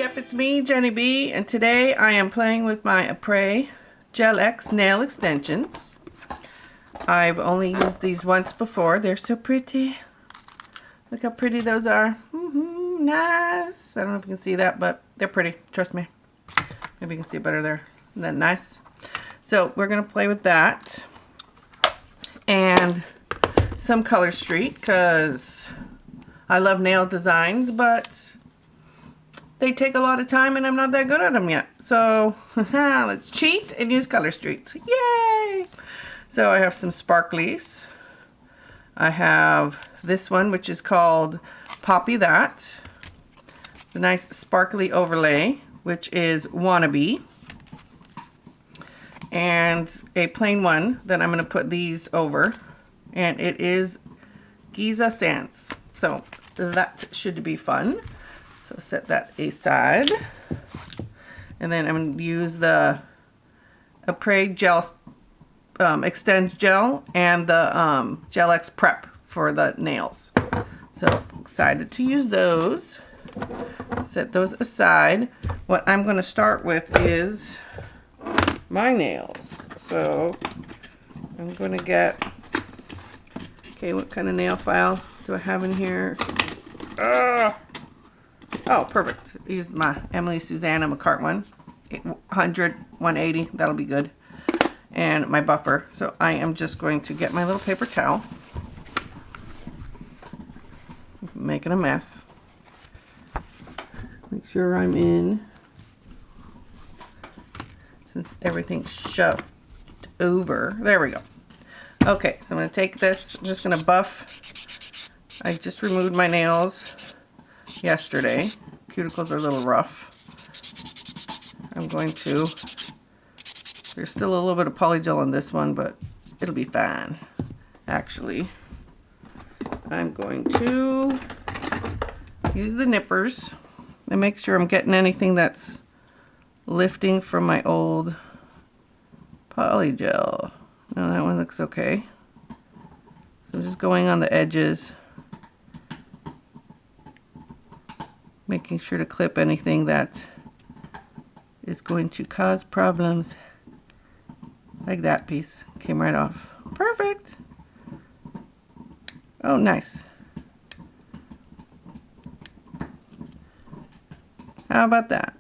Yep, it's me, Jenny B, and today I am playing with my Apres Gel X nail extensions. I've only used these once before. They're so pretty. Look how pretty those are. Nice. I don't know if you can see that, but they're pretty. Trust me. Maybe you can see it better there. Isn't that nice? So we're going to play with that. And some Color Street, because I love nail designs, but they take a lot of time and I'm not that good at them yet. So let's cheat and use Color Street. Yay! So I have some sparklies. I have this one, which is called Poppy That. The nice sparkly overlay, which is Wannabe. And a plain one that I'm going to put these over. And it is Giza Sands. So that should be fun. So set that aside. And then I'm going to use the Apres Gel Extend Gel and the Gel X Prep for the nails. So excited to use those. Set those aside. What I'm going to start with is my nails. So I'm going to get, okay, what kind of nail file do I have in here? Oh, perfect. I used my Aimeili Susanna McCart one. 100, 180, that'll be good. And my buffer. So I am just going to get my little paper towel. Making a mess. Make sure I'm in. Since everything's shoved over. There we go. Okay, so I'm going to take this. I'm just going to buff. I just removed my nails yesterday. Cuticles are a little rough. I'm going to, there's still a little bit of polygel on this one, but it'll be fine. Actually, I'm going to use the nippers and make sure I'm getting anything that's lifting from my old polygel. No, that one looks okay. So I'm just going on the edges, making sure to clip anything that is going to cause problems. Like that piece came right off. Perfect. Oh, nice. How about that?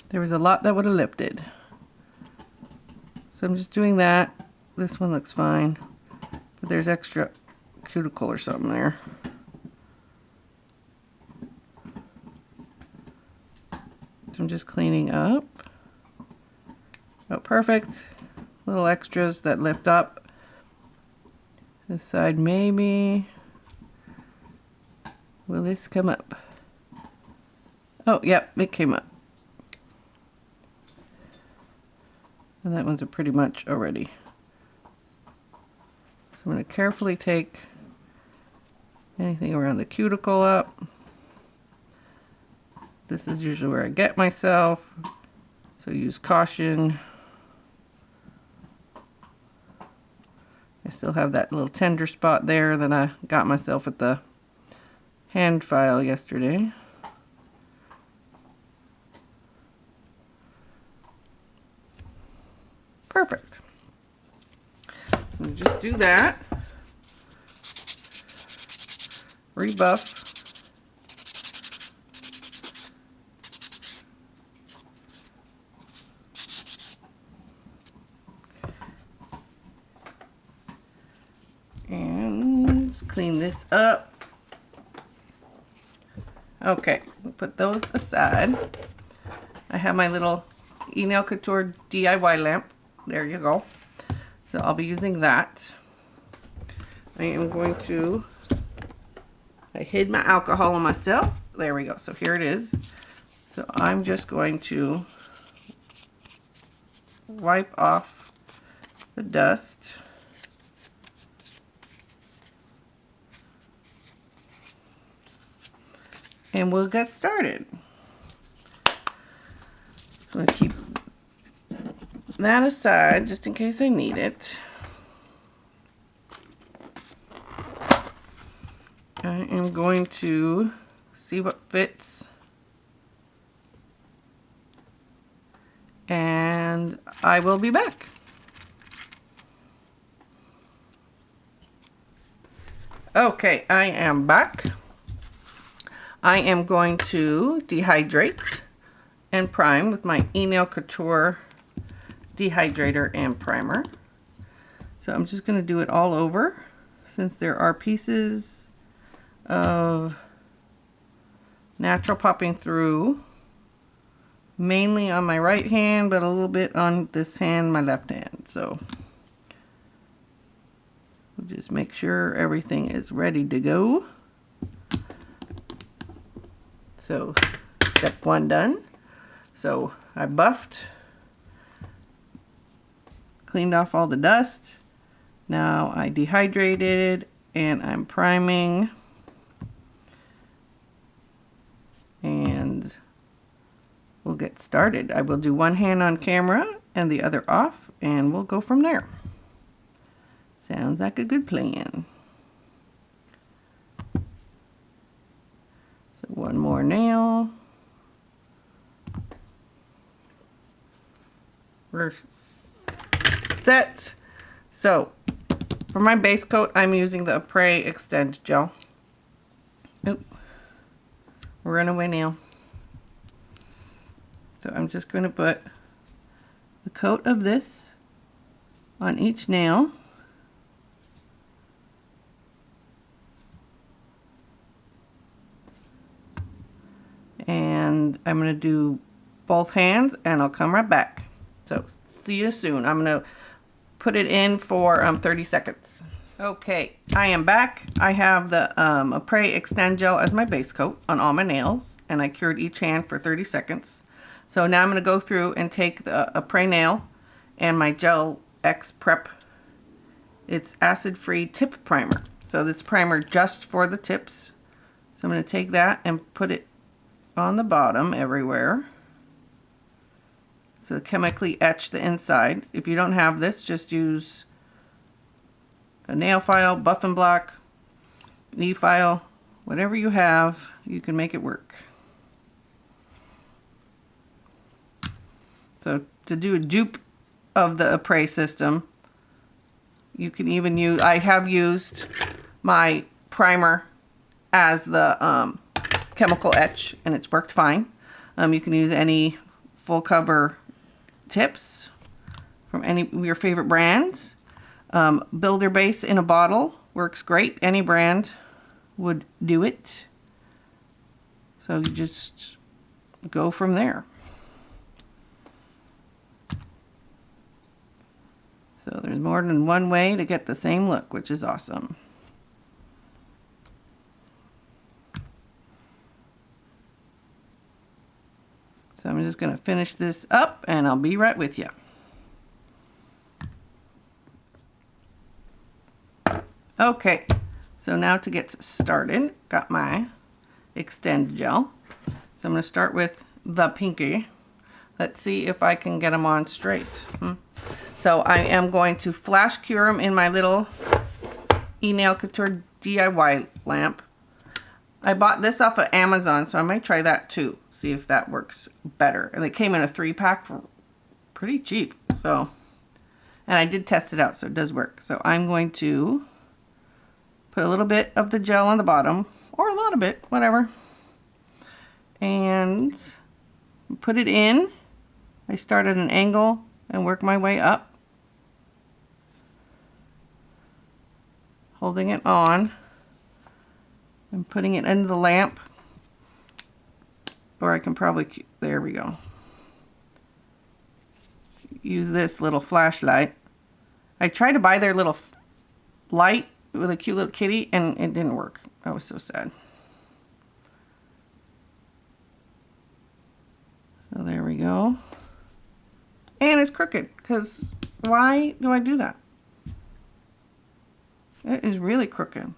There was a lot that would have lifted. So I'm just doing that. This one looks fine, but there's extra cuticle or something there. So I'm just cleaning up. Oh, perfect. Little extras that lift up. This side maybe. Will this come up? Oh, yep, it came up. And that one's pretty much already. So I'm going to carefully take anything around the cuticle up. This is usually where I get myself, so use caution. I still have that little tender spot there that I got myself at the hand file yesterday. Perfect. So just do that. Rebuff. And just clean this up. Okay, put those aside. I have my little Nail Couture DIY lamp. There you go. So I'll be using that. I am going to, I hid my alcohol on myself. There we go. So here it is. So I'm just going to wipe off the dust. And we'll get started. I'm going to keep that aside just in case I need it. I am going to see what fits and I will be back. Okay, I am back. I am going to dehydrate and prime with my Nail Couture Dehydrator and Primer. So I'm just going to do it all over since there are pieces of natural popping through, mainly on my right hand, but a little bit on this hand, my left hand. So we'll just make sure everything is ready to go. So step one done. So I buffed, cleaned off all the dust. Now I dehydrated and I'm priming. And we'll get started. I will do one hand on camera and the other off, and we'll go from there. Sounds like a good plan. So one more nail. We're set. So for my base coat, I'm using the Apres Extend Gel. Oop. Runaway nail. So I'm just going to put a coat of this on each nail. And I'm going to do both hands and I'll come right back. So see you soon. I'm going to put it in for 30 seconds. Okay, I am back. I have the Apres Extend Gel as my base coat on all my nails, and I cured each hand for 30 seconds. So now I'm going to go through and take the Apres nail and my Gel X Prep. It's acid-free tip primer. So this primer just for the tips. So I'm going to take that and put it on the bottom everywhere. So chemically etch the inside. If you don't have this, just use a nail file, buff and block, e-file, whatever you have, you can make it work. So to do a dupe of the Apres system, you can even use, I have used my primer as the chemical etch, and it's worked fine. You can use any full cover tips from any of your favorite brands. Builder base in a bottle works great. Any brand would do it. So you just go from there. So there's more than one way to get the same look, which is awesome. So I'm just going to finish this up and I'll be right with you. Okay, so now to get started, got my Extend Gel. So I'm going to start with the pinky. Let's see if I can get them on straight. So I am going to flash cure them in my little Nail Couture DIY lamp. I bought this off of Amazon, so I might try that too. See if that works better. And it came in a 3-pack for pretty cheap. So, and I did test it out, so it does work. So I'm going to put a little bit of the gel on the bottom, or a lot of it, whatever. And put it in. I start at an angle and work my way up. Holding it on and putting it into the lamp. Or I can probably, there we go. Use this little flashlight. I tried to buy their little light with a cute little kitty and it didn't work. I was so sad. So there we go. And it's crooked, because why do I do that? It is really crooked.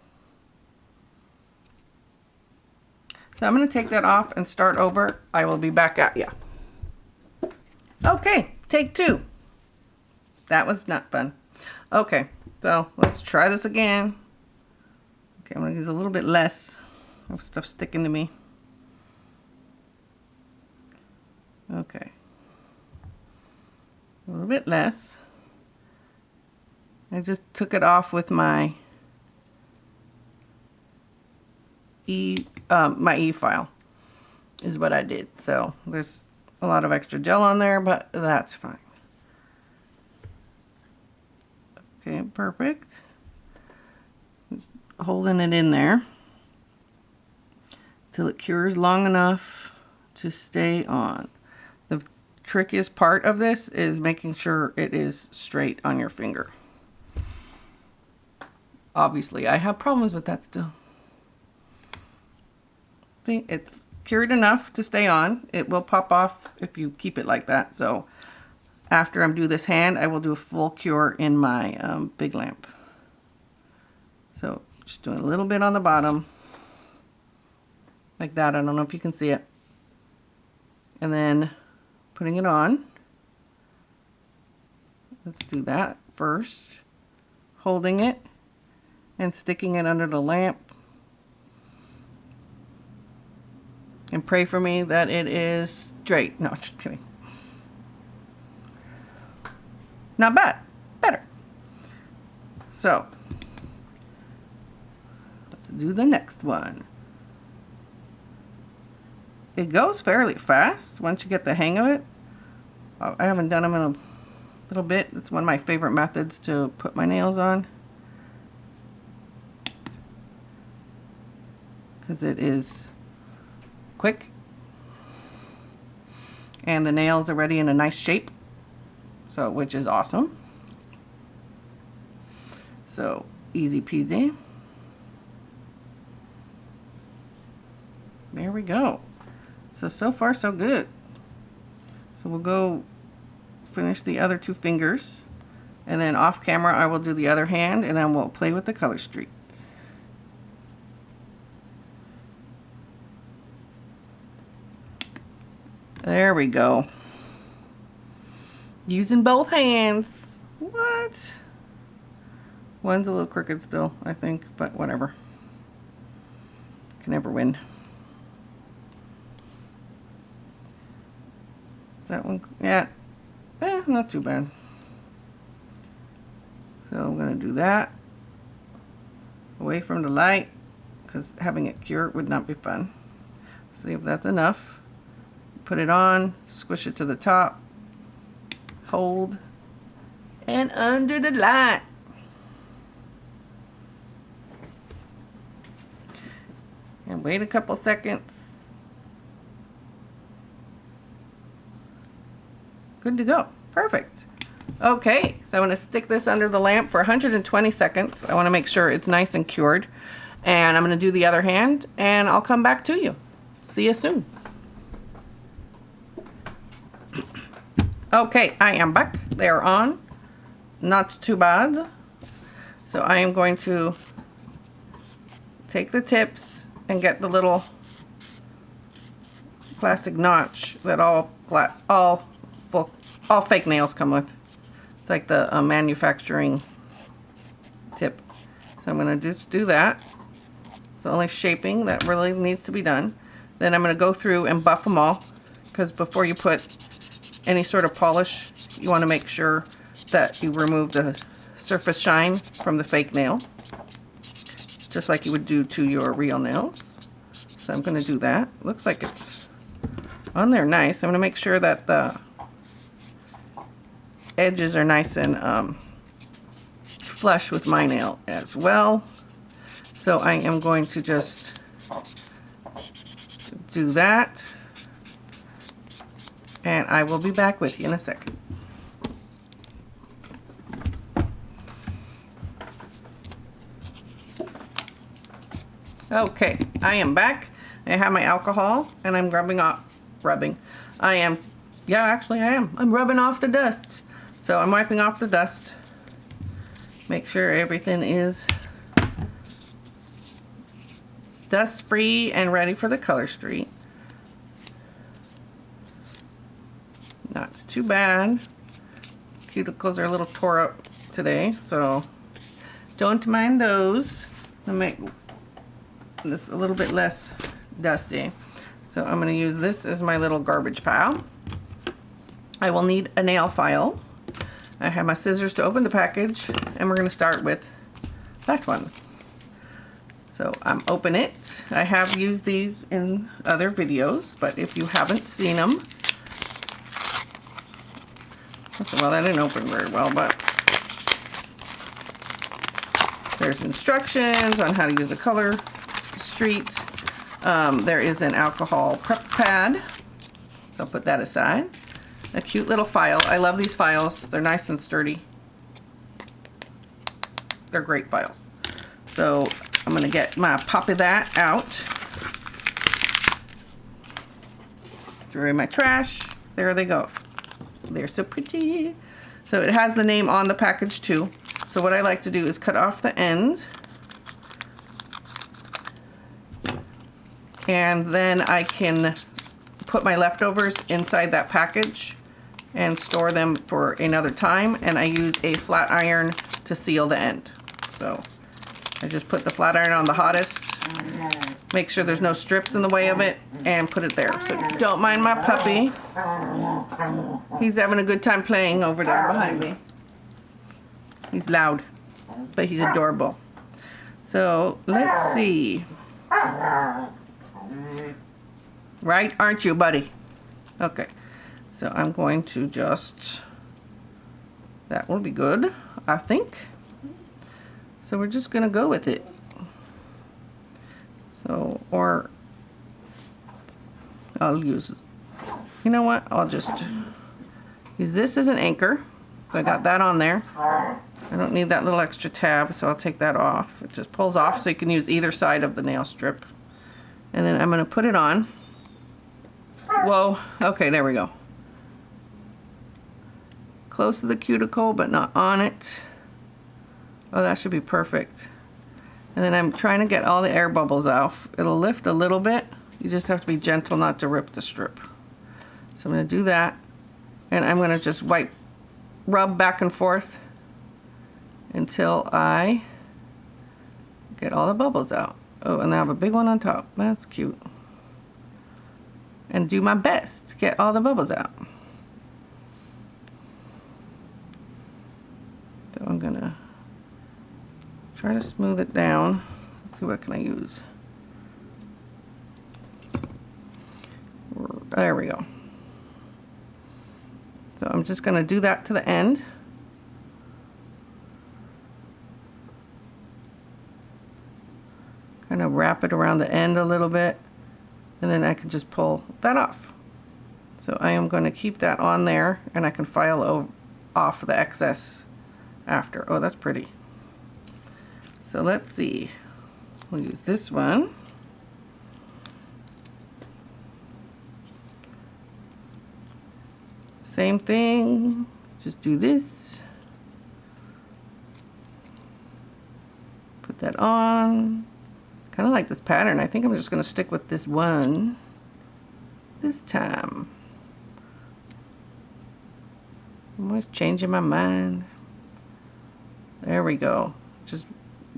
So I'm going to take that off and start over. I will be back at you. Okay, take 2. That was not fun. Okay, so let's try this again. Okay, I'm going to use a little bit less of stuff sticking to me. Okay. A little bit less. I just took it off with my my e-file is what I did. So there's a lot of extra gel on there, but that's fine. Okay, perfect. Just holding it in there till it cures long enough to stay on. The trickiest part of this is making sure it is straight on your finger. Obviously, I have problems with that still. See, it's cured enough to stay on. It will pop off if you keep it like that. So after I do this hand, I will do a full cure in my big lamp. So just doing a little bit on the bottom, like that. I don't know if you can see it. And then putting it on. Let's do that first. Holding it and sticking it under the lamp. And pray for me that it is straight. No, just kidding. Not bad. Better. So, let's do the next one. It goes fairly fast once you get the hang of it. I haven't done them in a little bit. It's one of my favorite methods to put my nails on, because it is quick and the nails are already in a nice shape, so which is awesome. So easy peasy. There we go. So far so good. So we'll go finish the other two fingers, and then off camera I will do the other hand, and then we'll play with the color streak. There we go. Using both hands. What? One's a little crooked still, I think, but whatever. Can never win. Is that one? Yeah. Not too bad. So I'm going to do that. Away from the light, because having it cure would not be fun. See if that's enough. Put it on, squish it to the top, hold, and under the light. And wait a couple seconds. Good to go. Perfect. Okay, so I'm going to stick this under the lamp for 120 seconds. I want to make sure it's nice and cured. And I'm going to do the other hand, and I'll come back to you. See you soon. Okay, I am back. They are on. Not too bad. So I am going to take the tips and get the little plastic notch that all fake nails come with. It's like the manufacturing tip. So I'm going to just do that. It's the only shaping that really needs to be done. Then I'm going to go through and buff them all, because before you put any sort of polish, you want to make sure that you remove the surface shine from the fake nail, just like you would do to your real nails. So I'm going to do that. Looks like it's on there nice. I'm going to make sure that the edges are nice and flush with my nail as well. So I am going to just do that. And I will be back with you in a second. Okay, I am back. I have my alcohol and I'm I'm rubbing off the dust. So I'm wiping off the dust. Make sure everything is dust free and ready for the color streak. Not too bad. Cuticles are a little tore up today, so don't mind those. I'll make this a little bit less dusty. So I'm going to use this as my little garbage pile. I will need a nail file I have my scissors to open the package, and we're going to start with that one. So I'm open it. I have used these in other videos, but if you haven't seen them, well, that didn't open very well, but there's instructions on how to use the color street. There is an alcohol prep pad, so I'll put that aside. A cute little file. I love these files. They're nice and sturdy. They're great files. So I'm going to get my pop of that out. Throw in my trash. There they go. They're so pretty. So it has the name on the package too. So what I like to do is cut off the end. And then I can put my leftovers inside that package and store them for another time. And I use a flat iron to seal the end. So I just put the flat iron on the hottest, make sure there's no strips in the way of it, and put it there. So don't mind my puppy. He's having a good time playing over there behind me. He's loud, but he's adorable. So let's see. Right, aren't you, buddy? Okay. So I'm going to just, that will be good, I think. So we're just going to go with it. So, or I'll use, you know what? I'll just use this as an anchor. So I got that on there. I don't need that little extra tab, so I'll take that off. It just pulls off so you can use either side of the nail strip. And then I'm going to put it on. Whoa, okay, there we go. Close to the cuticle, but not on it. Oh, that should be perfect. And then I'm trying to get all the air bubbles off. It'll lift a little bit. You just have to be gentle not to rip the strip. So I'm going to do that. And I'm going to just rub back and forth until I get all the bubbles out. Oh, and I have a big one on top. That's cute. And do my best to get all the bubbles out. So I'm gonna try to smooth it down. Let's see, what can I use? There we go. So I'm just gonna do that to the end. Kind of wrap it around the end a little bit, and then I can just pull that off. So I am going to keep that on there, and I can file off the excess after. Oh, that's pretty. So let's see. We'll use this one. Same thing, just do this. Put that on. Kind of like this pattern. I think I'm just going to stick with this one this time. I'm always changing my mind. There we go. Just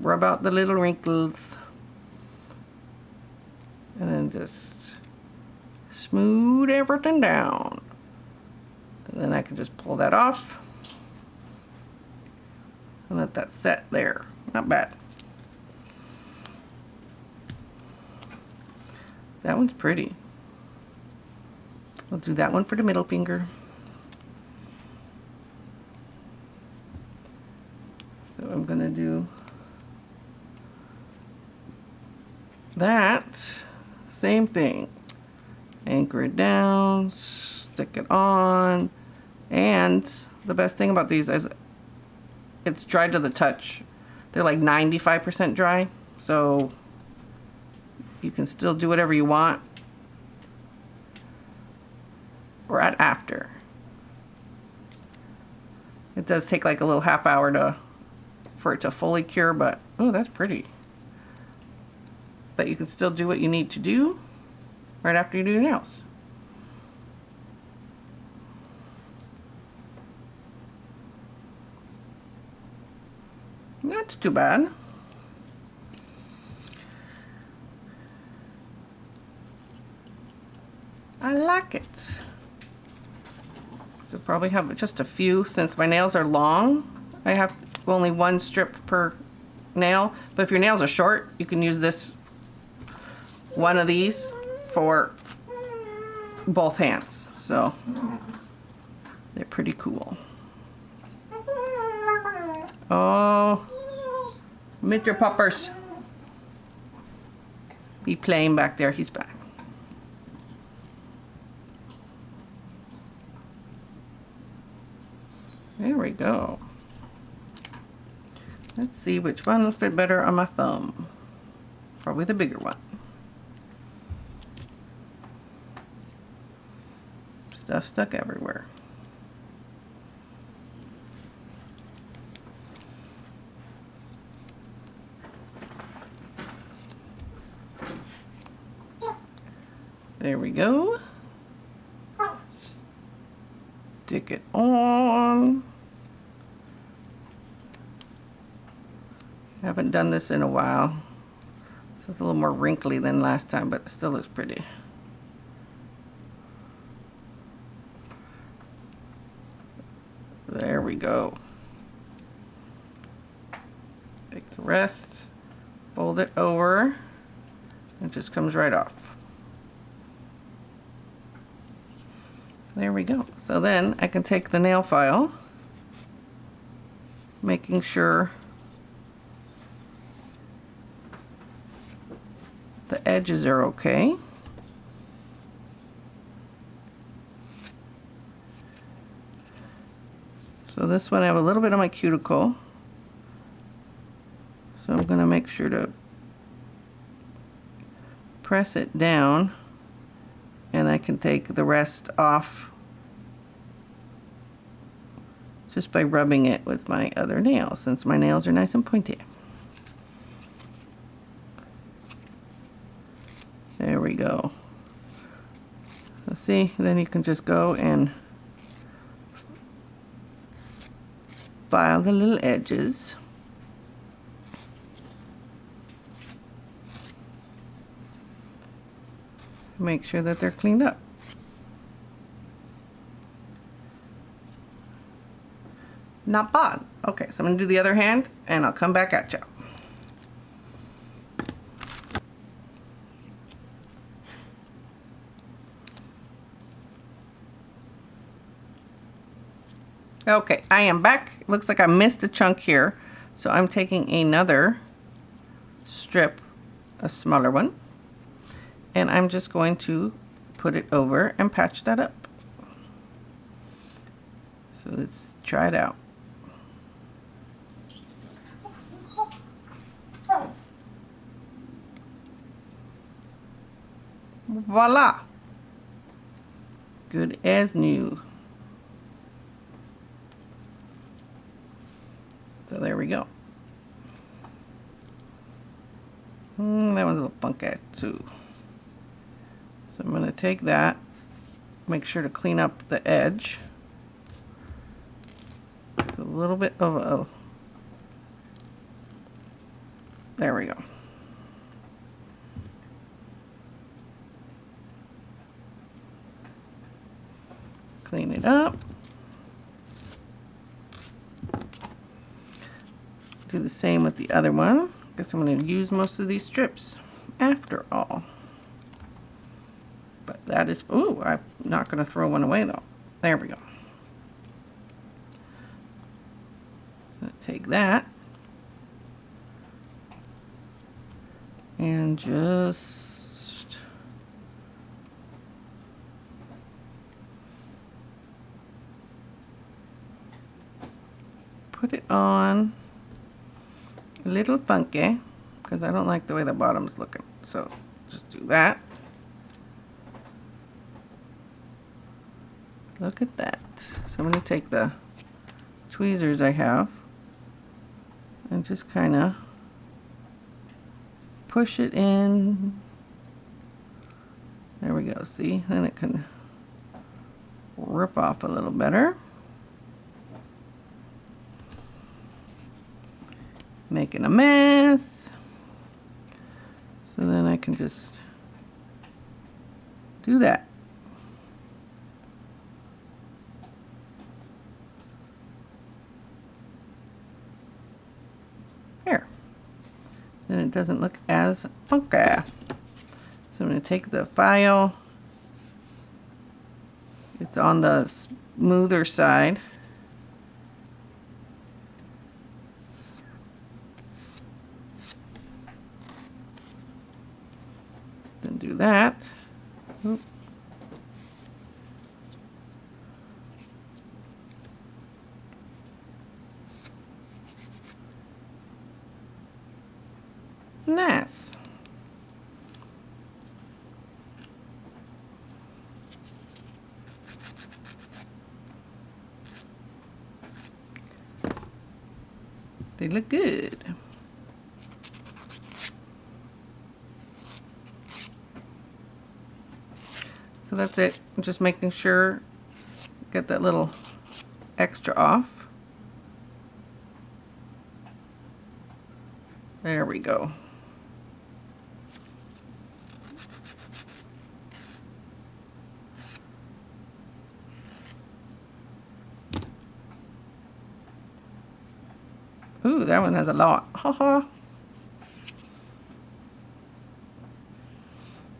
rub out the little wrinkles. And then just smooth everything down. And then I can just pull that off. And let that set there. Not bad. That one's pretty. I'll do that one for the middle finger. So I'm gonna do that. Same thing. Anchor it down, stick it on, and the best thing about these is it's dry to the touch. They're like 95% dry, so you can still do whatever you want right after. It does take like a little half hour for it to fully cure, but oh, that's pretty. But you can still do what you need to do right after you do your nails. Not too bad. I like it. So probably have just a few, since my nails are long. I have only one strip per nail, but if your nails are short, you can use this, one of these, for both hands. So they're pretty cool. Oh, meet your puppers. Be playing back there. He's back. There we go. Let's see which one will fit better on my thumb. Probably the bigger one. Stuff stuck everywhere. There we go. Stick it on. Haven't done this in a while. This is a little more wrinkly than last time, but it still looks pretty. There we go. Take the rest, fold it over, it just comes right off. There we go. So then I can take the nail file, making sure the edges are okay. So this one I have a little bit on my cuticle, so I'm going to make sure to press it down, and I can take the rest off just by rubbing it with my other nail, since my nails are nice and pointy. There we go. So see, then you can just go and file the little edges. Make sure that they're cleaned up. Not bad. Okay, so I'm going to do the other hand and I'll come back at you. Okay, I am back. Looks like I missed a chunk here, so I'm taking another strip, a smaller one, and I'm just going to put it over and patch that up. So let's try it out. Voila! Good as new. So there we go. That one's a little funky too. So I'm going to take that, make sure to clean up the edge. A little bit of a... There we go. Clean it up. Do the same with the other one. Guess I'm going to use most of these strips after all. But that is, ooh, I'm not going to throw one away though. There we go. So take that and just put it on. A little funky because I don't like the way the bottom's looking, so just do that. Look at that. So I'm going to take the tweezers I have and just kind of push it in. There we go. See, then it can rip off a little better. Making a mess. So then I can just do that. then it doesn't look as funky. So I'm going to take the file. It's on the smoother side. Then do that. Oop. Nice. They look good. So that's it. I'm just making sure, get that little extra off. There we go. Ooh, that one has a lot. Haha.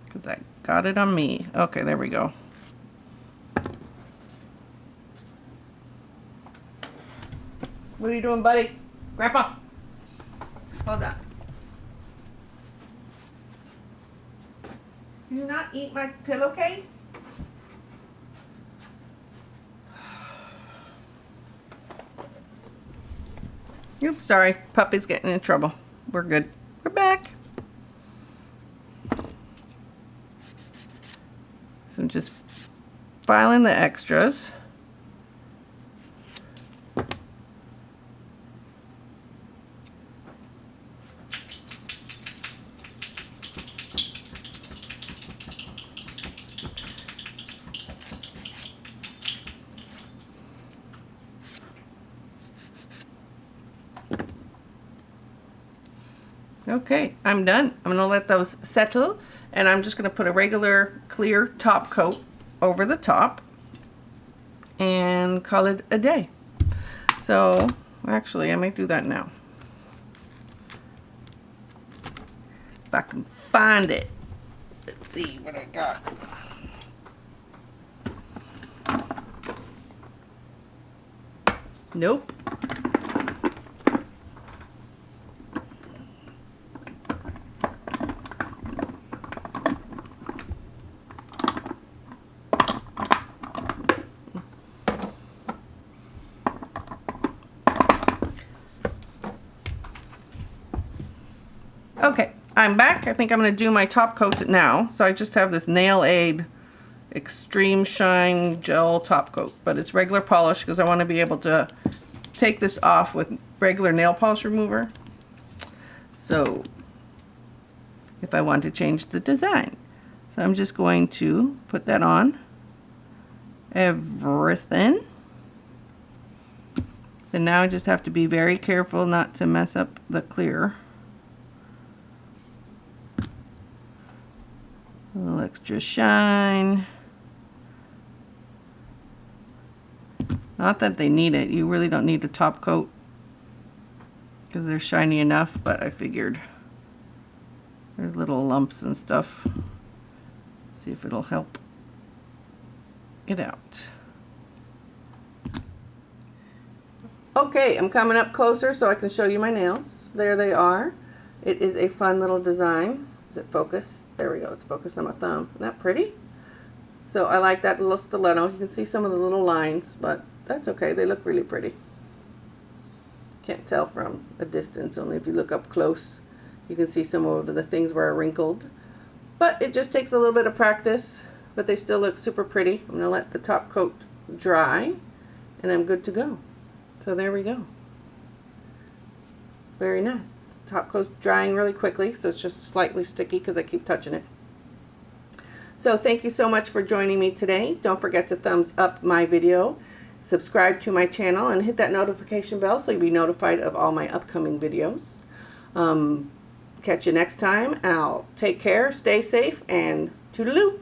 Because I got it on me. Okay, there we go. What are you doing, buddy? Grandpa? Hold on. Do you not eat my pillowcase? Oops, sorry. Puppy's getting in trouble. We're good. We're back. So I'm just filing the extras. Okay, I'm done. I'm gonna let those settle, and I'm just gonna put a regular clear top coat over the top and call it a day. So actually I might do that now. If I can find it. Let's see what I got. Nope. Okay, I'm back. I think I'm going to do my top coat now. So I just have this Nail Aid Extreme Shine Gel top coat, but it's regular polish because I want to be able to take this off with regular nail polish remover. So if I want to change the design. So I'm just going to put that on everything. And now I just have to be very careful not to mess up the clear. A little extra shine. Not that they need it. You really don't need a top coat because they're shiny enough, but I figured there's little lumps and stuff. See if it'll help it out. Okay, I'm coming up closer so I can show you my nails. There they are. It is a fun little design. Is it focused? There we go. It's focused on my thumb. Isn't that pretty? So I like that little stiletto. You can see some of the little lines, but that's okay. They look really pretty. Can't tell from a distance. Only if you look up close, you can see some of the things where I wrinkled. But it just takes a little bit of practice, but they still look super pretty. I'm going to let the top coat dry, and I'm good to go. So there we go. Very nice. Top coat's drying really quickly, so it's just slightly sticky because I keep touching it. So thank you so much for joining me today. Don't forget to thumbs up my video, subscribe to my channel, and hit that notification bell so you'll be notified of all my upcoming videos. Catch you next time. Take care, stay safe, and toodaloo.